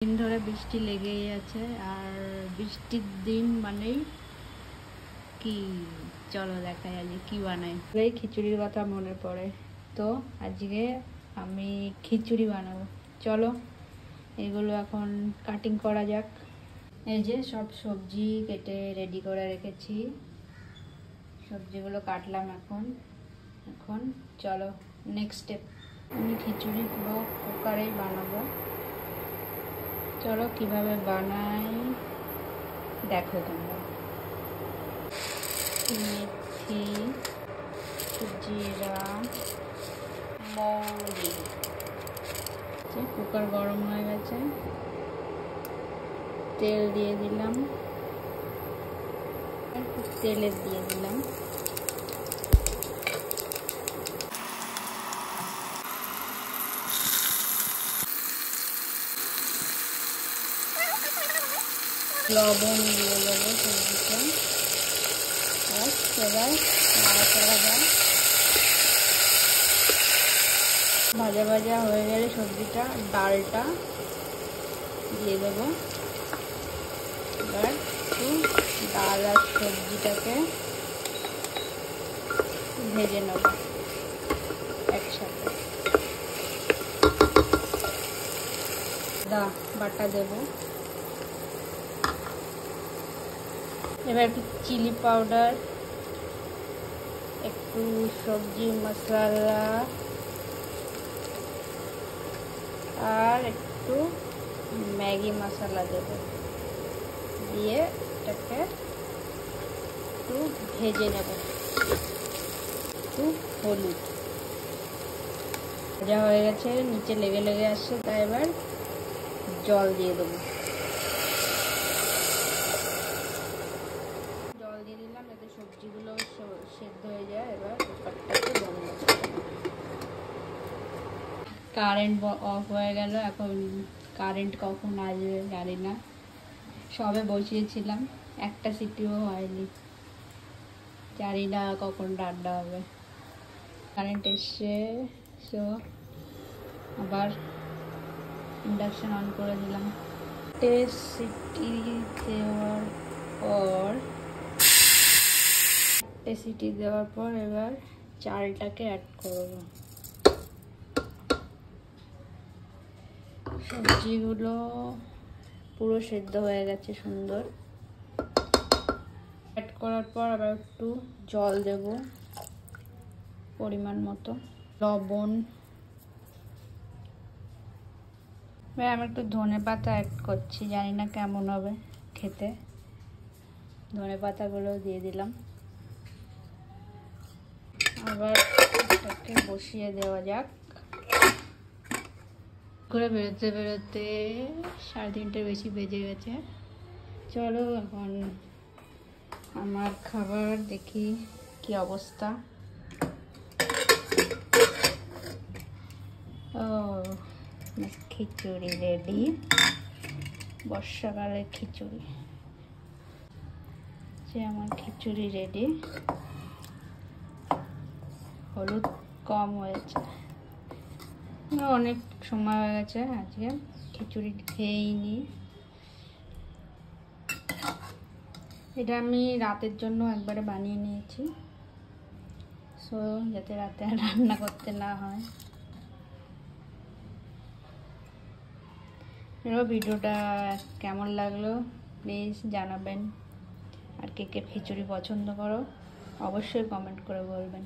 দিন ধরে বৃষ্টি লেগেই আছে আর বৃষ্টির দিন মানেই কি চলো দেখা যায় কি বানাই। এই খিচুড়ির কথা মনে পড়ে, তো আজকে আমি খিচুড়ি বানাবো। চলো এগুলো এখন কাটিং করা যাক। এই যে সব সবজি কেটে রেডি করে রেখেছি, সবজিগুলো কাটলাম। এখন চলো নেক্সট স্টেপ। আমি খিচুড়ি পুরো কুকারেই বানাবো। চলো কিভাবে বানাই দেখো তোমরা। মেথি, জিরা, মৌরি। কুকার গরম হয়ে গেছে, তেল দিয়ে দিলাম, তেলে দিয়ে দিলাম লবণ, দিয়ে দেবো সবজিটা। এবার নাড়াচাড়া দাও। ভাজা ভাজা হয়ে গেলে সবজিটা, ডালটা দিয়ে দেবো। এবার ডাল আর সবজিটাকে ভেজে নেব একসাথে। বাটা দেবো। এবার একটু চিলি পাউডার, একটু সবজি মশলা আর একটু ম্যাগি মশলা দেবো, দিয়ে এটাকে একটু ভেজে নেব। একটু হলুদ। ভাজা হয়ে গেছে, নিচে লেগে লেগে আসছে, তাই এবার জল দিয়ে দেবো। জল দিয়ে দিলাম যাতে সবজিগুলো সেদ্ধ হয়ে যায়। এবার কুকারটাকে বন্ধ করে দেবো। কারেন্ট অফ হয়ে গেল। এখন কারেন্ট কখন আসবে জানি না, সবে বসিয়েছিলাম, একটা সিটিও হয়নি, জানি না কখন রান্না হবে। কারেন্ট এসছে, সো আবার ইন্ডাকশন অন করে দিলাম। সিটি দেওয়ার পর এবার চালটাকে অ্যাড করব। সবজিগুলো পুরো সেদ্ধ হয়ে গেছে সুন্দর। অ্যাড করার পর আবার একটু জল দেব পরিমাণ মতো, লবণ। আমি একটু ধনে পাতা অ্যাড করছি, জানি না কেমন হবে খেতে। ধনে পাতাগুলো দিয়ে দিলাম। আবার এটাকে বসিয়ে দেওয়া যাক। করে বেরোতে বেরোতে 3:30 বেশি বেজে গেছে। চলো এখন আমার খাবার দেখি কি অবস্থা। ও খিচুড়ি রেডি, বর্ষাকালের খিচুড়ি। আমার খিচুড়ি রেডি। হলুদ কম হয়েছে, অনেক সময় হয়ে গেছে আজকে খিচুড়ি খেয়েই নি। এটা আমি রাতের জন্য একবারে বানিয়ে নিয়েছি, সো যাতে রাতে রান্না করতে না হয়। এবার ভিডিওটা কেমন লাগলো প্লিজ জানাবেন। আর কে কে খিচুড়ি পছন্দ করো অবশ্যই কমেন্ট করে বলবেন।